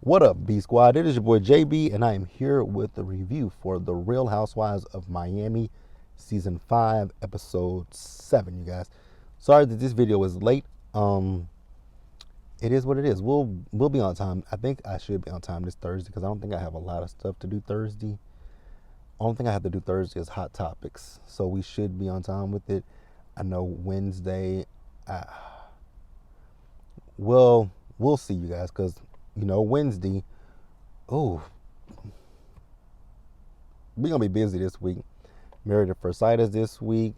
What up, B Squad? It is your boy JB, and I am here with the review for The Real Housewives of Miami, Season 5, Episode 7, you guys. Sorry that this video is late. It is what it is. We'll be on time. I think I should be on time this Thursday because I don't think I have a lot of stuff to do Thursday. Only thing I have to do Thursday is Hot Topics, so we should be on time with it. I know Wednesday, we'll see, you guys, because Wednesday, oh, we're going to be busy this week. Married at First Sight is this week.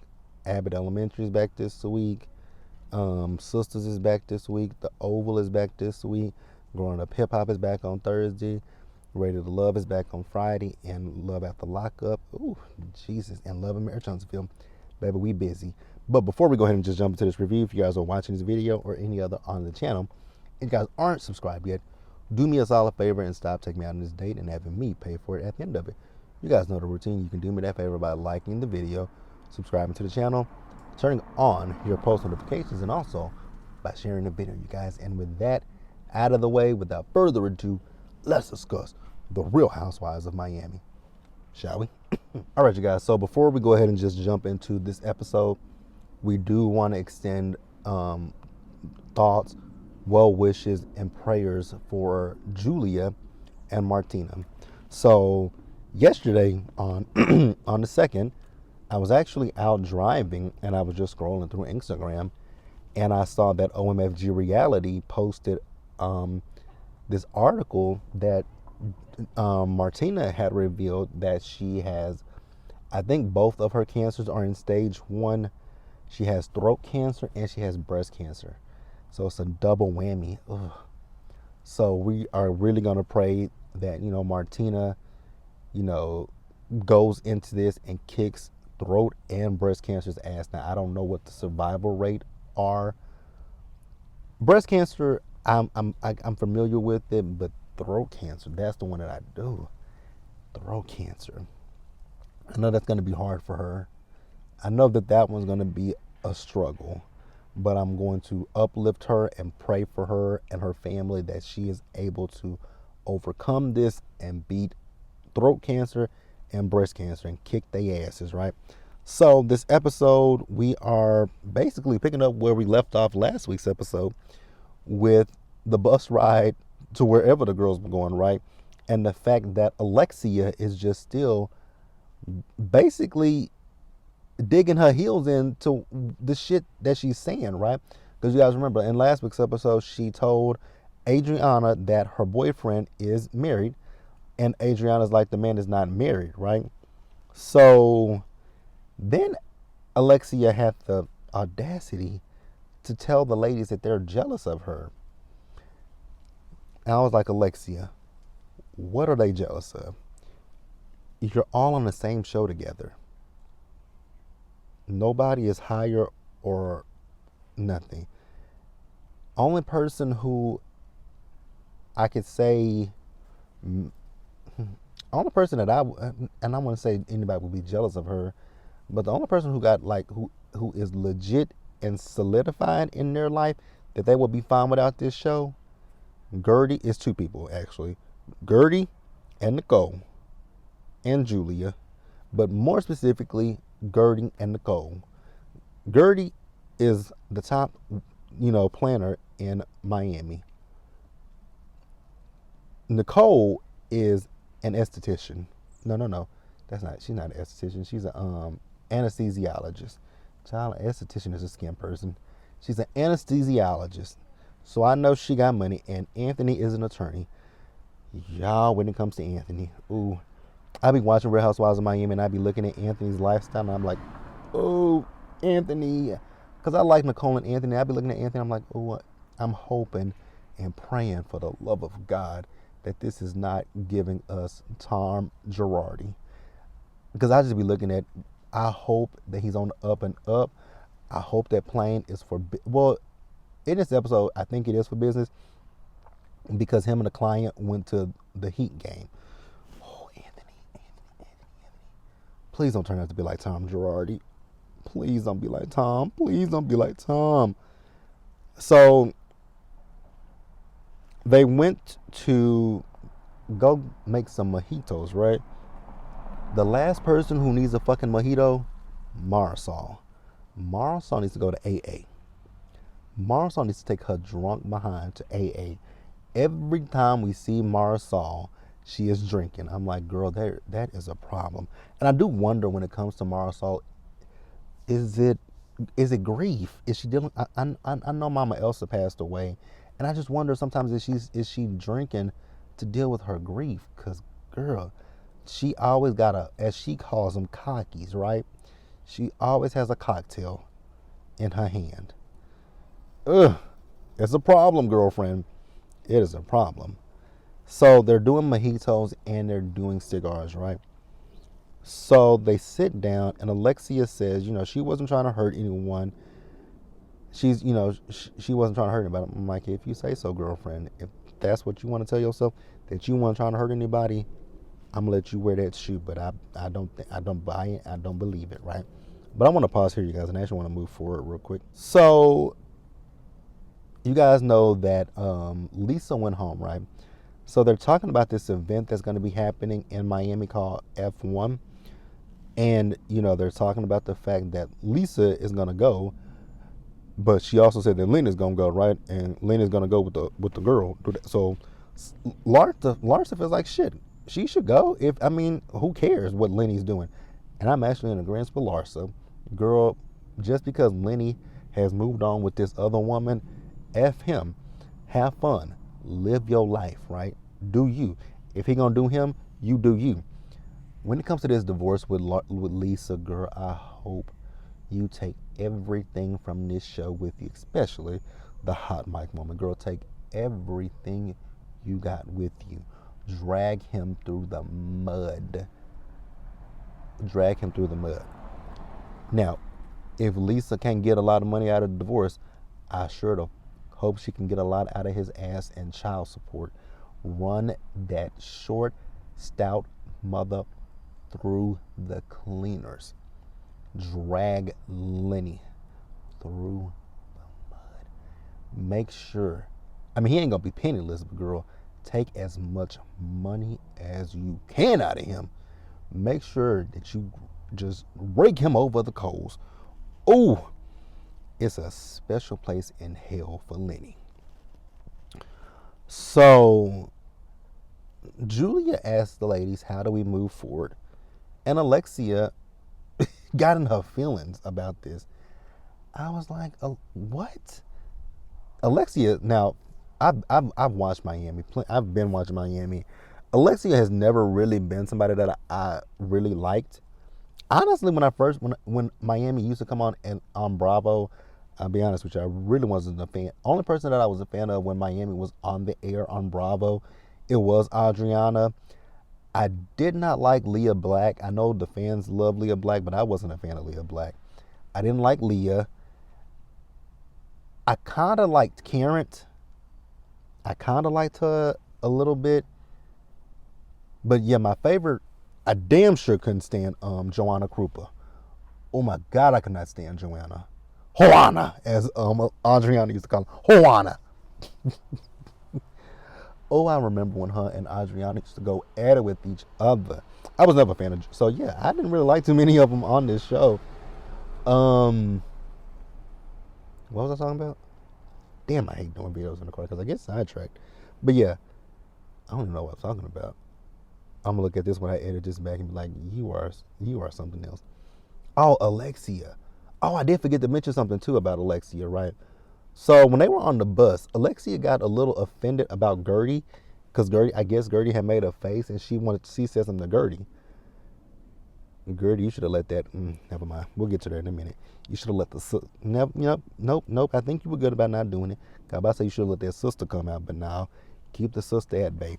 Abbott Elementary is back this week. Sisters is back this week. The Oval is back this week. Growing Up Hip Hop is back on Thursday. Ready to Love is back on Friday. And Love After Lockup. Ooh, Jesus. And Love and Marriage Huntsville. Baby, we busy. But before we go ahead and just jump into this review, if you guys are watching this video or any other on the channel, and you guys aren't subscribed yet, do me a solid favor and stop taking me out on this date and having me pay for it at the end of it. You guys know the routine. You can do me that favor by liking the video, subscribing to the channel, turning on your post notifications, and also by sharing the video, you guys. And with that out of the way, without further ado, let's discuss The Real Housewives of Miami, shall we? All right, you guys. So before we go ahead and just jump into this episode, we do want to extend thoughts, well wishes, and prayers for Julia and Martina. So yesterday on on the 2nd, I was actually out driving and I was just scrolling through Instagram, and I saw that OMFG Reality posted this article that Martina had revealed that she has, I think both of her cancers are in stage 1. She has throat cancer and she has breast cancer. So it's a double whammy. Ugh. So we are really going to pray that, Martina, goes into this and kicks throat and breast cancer's ass. Now, I don't know what the survival rate are. Breast cancer, I'm familiar with it, but throat cancer, that's the one that I do. Throat cancer. I know that's going to be hard for her. I know that one's going to be a struggle, but I'm going to uplift her and pray for her and her family that she is able to overcome this and beat throat cancer and breast cancer and kick their asses, right? So this episode, we are basically picking up where we left off last week's episode with the bus ride to wherever the girls were going, right? And the fact that Alexia is just still basically digging her heels into the shit that she's saying, right? Because you guys remember in last week's episode, she told Adriana that her boyfriend is married, and Adriana's like, the man is not married, right? So then Alexia had the audacity to tell the ladies that they're jealous of her. And I was like, Alexia, what are they jealous of? You're all on the same show together. Nobody is higher or nothing. Only person who I could say, only person that and I want to say anybody would be jealous of her, but the only person who got who is legit and solidified in their life that they will be fine without this show, Gertie, is two people actually. Gertie and Nicole and Julia, but more specifically, Gertie and Nicole. Gertie is the top, planner in Miami. Nicole is an esthetician. No, that's not. She's not an esthetician. She's an anesthesiologist. Child, an esthetician is a skin person. She's an anesthesiologist. So I know she got money, and Anthony is an attorney. Y'all, when it comes to Anthony, ooh, I be watching Real Housewives of Miami, and I be looking at Anthony's lifestyle, and I'm like, oh, Anthony. Because I like Nicole and Anthony. I be looking at Anthony, I'm like, oh, I'm hoping and praying for the love of God that this is not giving us Tom Girardi. Because I just be looking at, I hope that he's on the up and up. I hope that plane is for, well, in this episode, I think it is for business because him and the client went to the Heat game. Please don't turn out to be like Tom Girardi. Please don't be like Tom. Please don't be like Tom. So They went to go make some mojitos, right? The last person who needs a fucking mojito, Marisol. Marisol needs to go to AA. Marisol needs to take her drunk behind to AA. Every time we see Marisol, she is drinking. I'm like, girl, that is a problem. And I do wonder when it comes to Marisol, is it grief? Is she dealing? I know Mama Elsa passed away, and I just wonder sometimes is she drinking to deal with her grief? Cause girl, she always got a, as she calls them, cockies, right? She always has a cocktail in her hand. Ugh, it's a problem, girlfriend. It is a problem. So they're doing mojitos and they're doing cigars, right? So they sit down and Alexia says, she wasn't trying to hurt anyone. She wasn't trying to hurt anybody. I'm like, if you say so, girlfriend, if that's what you want to tell yourself, that you weren't trying to hurt anybody, I'm gonna let you wear that shoe. But I don't buy it. I don't believe it, right? But I want to pause here, you guys, and I actually want to move forward real quick. So you guys know that Lisa went home, right? So they're talking about this event that's going to be happening in Miami called F1. And, they're talking about the fact that Lisa is going to go, but she also said that Lena's going to go, right? And Lena's going to go with the girl. So Larsa feels like shit. She should go. Who cares what Lenny's doing? And I'm actually in agreement with Larsa. Girl, just because Lenny has moved on with this other woman, F him. Have fun. Live your life, right? Do you. If he gonna do him, you do you. When it comes to this divorce with Lisa, girl, I hope you take everything from this show with you, especially the hot mic moment. Girl, take everything you got with you. Drag him through the mud. Drag him through the mud. Now, if Lisa can't get a lot of money out of the divorce, I sure hope she can get a lot out of his ass and child support. Run that short, stout mother through the cleaners. Drag Lenny through the mud. Make sure, he ain't gonna be penniless, but girl, take as much money as you can out of him. Make sure that you just rake him over the coals. Oh, it's a special place in hell for Lenny. So Julia asked the ladies, how do we move forward? And Alexia got in her feelings about this. I was like, what? Alexia, now, I've watched Miami. I've been watching Miami. Alexia has never really been somebody that I really liked. Honestly, when Miami used to come on Bravo, I'll be honest with you, I really wasn't a fan. Only person that I was a fan of when Miami was on the air on Bravo, it was Adriana. I did not like Leah Black. I know the fans love Leah Black, but I wasn't a fan of Leah Black. I didn't like Leah. I kind of liked Karen. I kind of liked her a little bit. But yeah, my favorite, I damn sure couldn't stand Joanna Krupa. Oh my God, I could not stand Joanna. Juana, as Adriana used to call her. Juana. Oh, I remember when her and Adriana used to go at it with each other. I was never a fan of, so yeah, I didn't really like too many of them on this show. What was I talking about? Damn, I hate doing videos in the car because I get sidetracked. But yeah, I don't even know what I'm talking about. I'm gonna look at this when I edit this back and be like, you are something else. Oh, Alexia. Oh, I did forget to mention something too about Alexia, right? So when they were on the bus, Alexia got a little offended about Gertie, because I guess Gertie had made a face, and she said something to Gertie. Gertie, you should have let that. Never mind. We'll get to that in a minute. You should have let the nope. I think you were good about not doing it. I was about to say you should have let that sister come out, but now keep the sister at bay.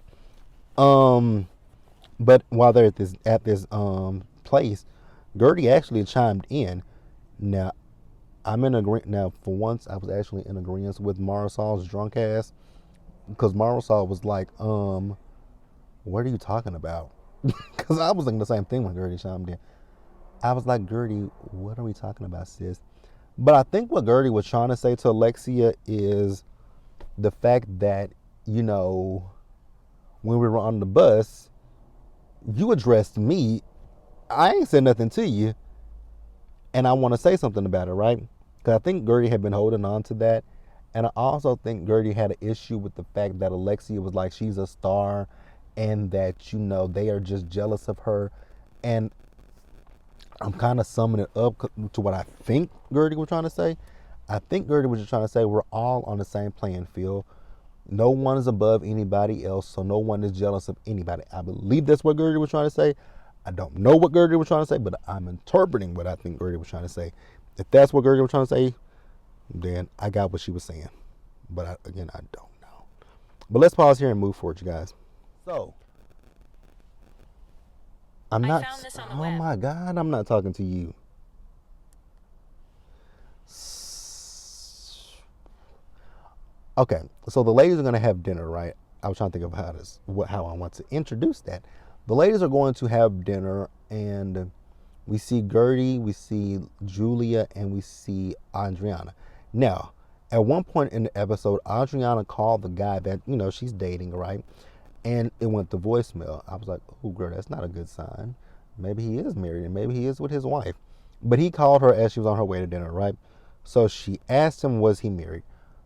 But while they're at this place, Gertie actually chimed in. Now, I'm in agreement. Now, for once, I was actually in agreement with Marisol's drunk ass, because Marisol was like, what are you talking about? Because I was thinking the same thing when Gertie chimed in. I was like, Gertie, what are we talking about, sis? But I think what Gertie was trying to say to Alexia is the fact that you know, when we were on the bus, you addressed me. I ain't said nothing to you, and I want to say something about it, right? Because I think Gertie had been holding on to that. And I also think Gertie had an issue with the fact that Alexia was like, she's a star, and that, they are just jealous of her. And I'm kind of summing it up to what I think Gertie was trying to say. I think Gertie was just trying to say we're all on the same playing field. No one is above anybody else, so no one is jealous of anybody. I believe that's what Gertie was trying to say. I don't know what Gertie was trying to say, but I'm interpreting what I think Gertie was trying to say. If that's what Gertie was trying to say, then I got what she was saying. But I don't know. But let's pause here and move forward, you guys. So, I'm not. Found this on the web. My God, I'm not talking to you. Okay, so the ladies are going to have dinner, right? I was trying to think of how I want to introduce that. The ladies are going to have dinner, and we see Gertie, we see Julia, and we see Adriana. Now, at one point in the episode, Adriana called the guy that, she's dating, right? And it went to voicemail. I was like, oh, girl, that's not a good sign. Maybe he is married, and maybe he is with his wife. But he called her as she was on her way to dinner, right? So she asked him, was he married?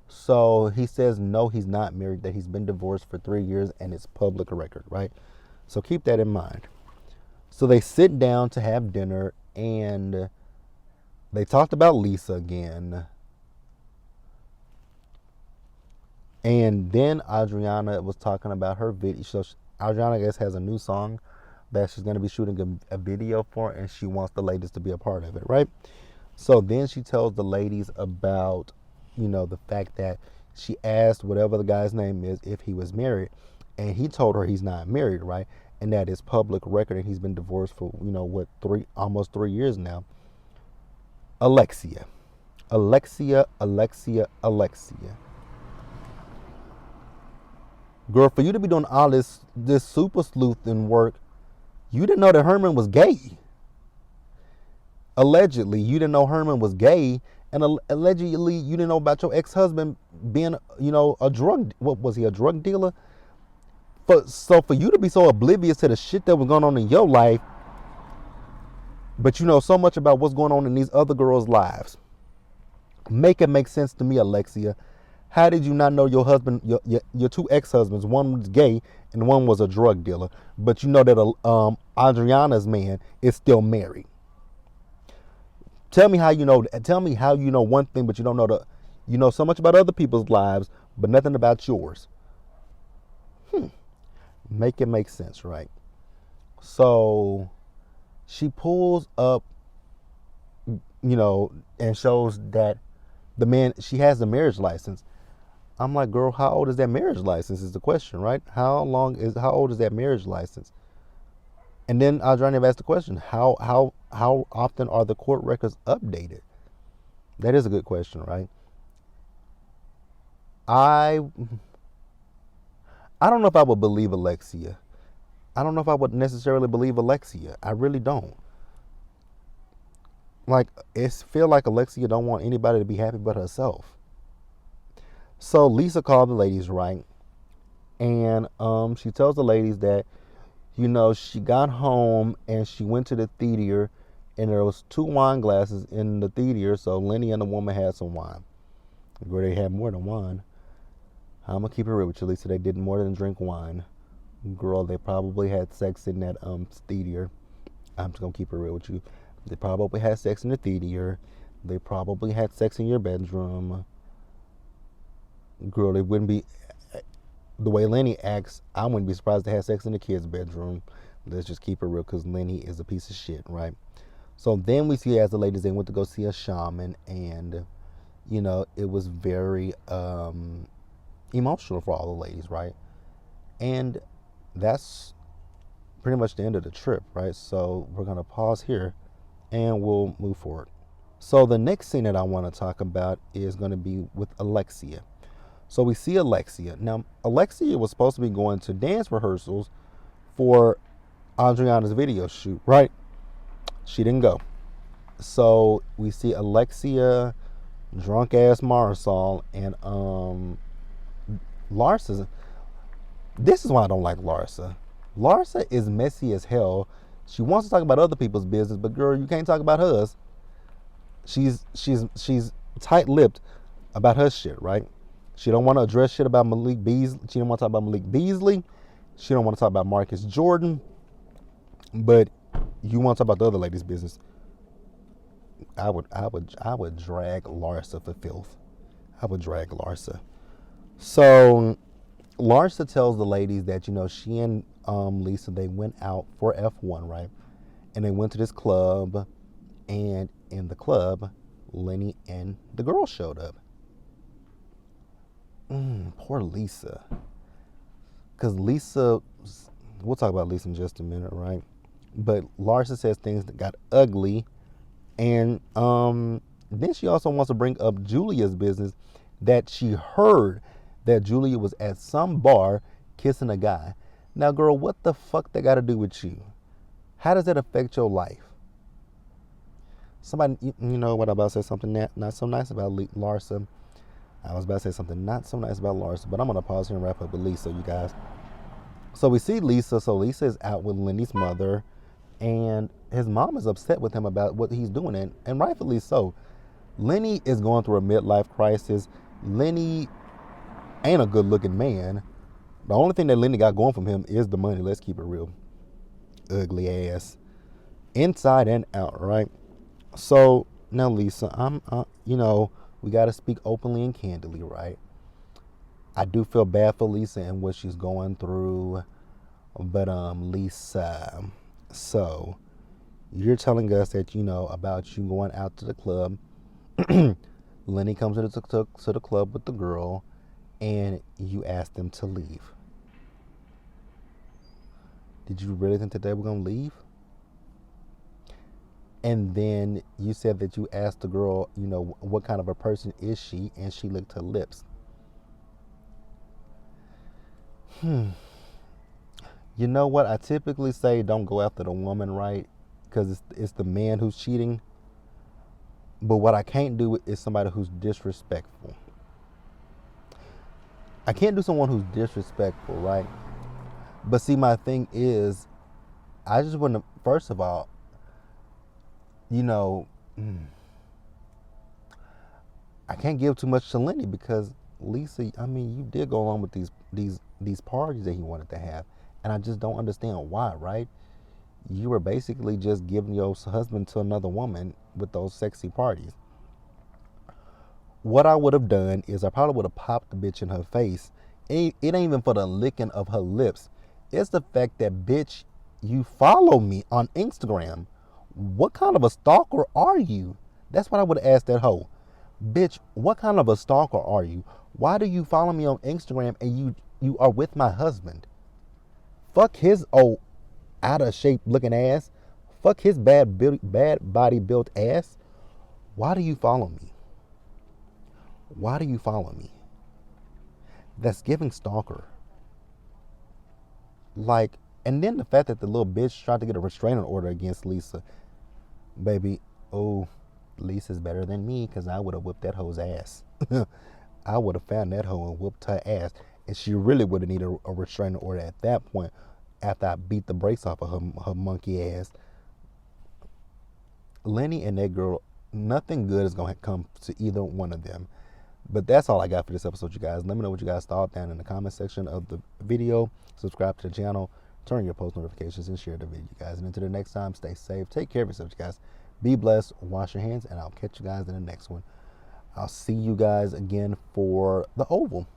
So he says, no, he's not married, that he's been divorced for 3 years, and it's public record, right? So keep that in mind. So they sit down to have dinner, and they talked about Lisa again. And then Adriana was talking about her video. So Adriana, I guess, has a new song that she's going to be shooting a video for, and she wants the ladies to be a part of it, right? So then she tells the ladies about, the fact that she asked whatever the guy's name is if he was married, and he told her he's not married, right? And that is public record, and he's been divorced for, almost 3 years now. Alexia. Girl, for you to be doing all this super sleuthing work, you didn't know that Herman was gay. Allegedly, you didn't know Herman was gay, and allegedly, you didn't know about your ex-husband being, a drug. What was he, a drug dealer? So for you to be so oblivious to the shit that was going on in your life, but you know so much about what's going on in these other girls' lives, make it make sense to me, Alexia. How did you not know your husband, your two ex-husbands, one was gay and one was a drug dealer, but you know that Adriana's man is still married? Tell me how you know. Tell me how you know one thing, but you don't know you know so much about other people's lives, but nothing about yours. Make it make sense, right? So she pulls up, and shows that the man, she has the marriage license. I'm like, girl, how old is that marriage license is the question, right? How old is that marriage license? And then Adriana asked the question, how often are the court records updated? That is a good question, right? I don't know if I would believe Alexia. I don't know if I would necessarily believe Alexia. I really don't. Like, it feel like Alexia don't want anybody to be happy but herself. So Lisa called the ladies, right? And she tells the ladies that, she got home and she went to the theater, and there was 2 wine glasses in the theater, so Lenny and the woman had some wine. Girl, they had more than wine. I'm going to keep it real with you, Lisa. They did more than drink wine. Girl, they probably had sex in that theater. I'm just going to keep it real with you. They probably had sex in the theater. They probably had sex in your bedroom. Girl, they wouldn't be... The way Lenny acts, I wouldn't be surprised to have sex in the kid's bedroom. Let's just keep it real, because Lenny is a piece of shit, right? So then we see, as the ladies, they went to go see a shaman, and, it was very emotional for all the ladies, right? And that's pretty much the end of the trip, right? So we're going to pause here, and we'll move forward. So the next scene that I want to talk about is going to be with Alexia. So we see Alexia. Now, Alexia was supposed to be going to dance rehearsals for Adriana's video shoot, right? She didn't go. So we see drunk ass Marisol, and Larsa This is why I don't like Larsa. Larsa is messy as hell. She wants to talk about other people's business, but girl, you can't talk about hers. She's tight-lipped about her shit, right? She don't want to address shit about Malik Beasley. She don't want to talk about Malik Beasley. She don't want to talk about Marcus Jordan. But you want to talk about the other lady's business. I would drag Larsa for filth. I would drag Larsa. So Larsa tells the ladies that, she and Lisa, they went out for F1, right? And they went to this club, and in the club, Lenny and the girl showed up. Poor Lisa. Because Lisa, we'll talk about Lisa in just a minute, right? But Larsa says things that got ugly. And then she also wants to bring up Julia's business, that she heard that Julia was at some bar kissing a guy. Now, girl, what the fuck that got to do with you? How does that affect your life? Somebody, you know what, I'm about to say something not so nice about Larsa. I was about to say something not so nice about Larsa, but I'm going to pause here and wrap up with Lisa, you guys. So we see Lisa. So Lisa is out with Lenny's mother, and his mom is upset with him about what he's doing, and rightfully so. Lenny is going through a midlife crisis. Lenny ain't a good-looking man. The only thing that Lenny got going from him is the money. Let's keep it real. Ugly ass. Inside and out, right? So, now Lisa, we got to speak openly and candidly, right? I do feel bad for Lisa and what she's going through. But, Lisa, so you're telling us that, about you going out to the club. Lenny comes to the club with the girl, and you asked them to leave. Did you really think that they were going to leave? And then you said that you asked the girl, what kind of a person is she? And she licked her lips. You know what? I typically say don't go after the woman, right? Because it's the man who's cheating. But what I can't do is somebody who's disrespectful. I can't do someone who's disrespectful, right? But see, my thing is, I just want to, first of all, I can't give too much to Lenny because Lisa, you did go along with these parties that he wanted to have, and I just don't understand why, right? You were basically just giving your husband to another woman with those sexy parties. What I would have done is I probably would have popped the bitch in her face. It ain't even for the licking of her lips. It's the fact that, bitch, you follow me on Instagram. What kind of a stalker are you? That's what I would have asked that hoe. Bitch, what kind of a stalker are you? Why do you follow me on Instagram and you are with my husband? Fuck his old out of shape looking ass. Fuck his bad body built ass. Why do you follow me? Why do you follow me? That's giving stalker. And then the fact that the little bitch tried to get a restraining order against Lisa. Baby, Lisa's better than me because I would have whipped that hoe's ass. I would have found that hoe and whooped her ass. And she really would have needed a restraining order at that point after I beat the brakes off of her monkey ass. Lenny and that girl, nothing good is going to come to either one of them. But that's all I got for this episode, you guys. Let me know what you guys thought down in the comment section of the video. Subscribe to the channel, turn on your post notifications, and share the video, you guys. And until the next time, stay safe. Take care of yourselves, you guys. Be blessed. Wash your hands, and I'll catch you guys in the next one. I'll see you guys again for the Oval.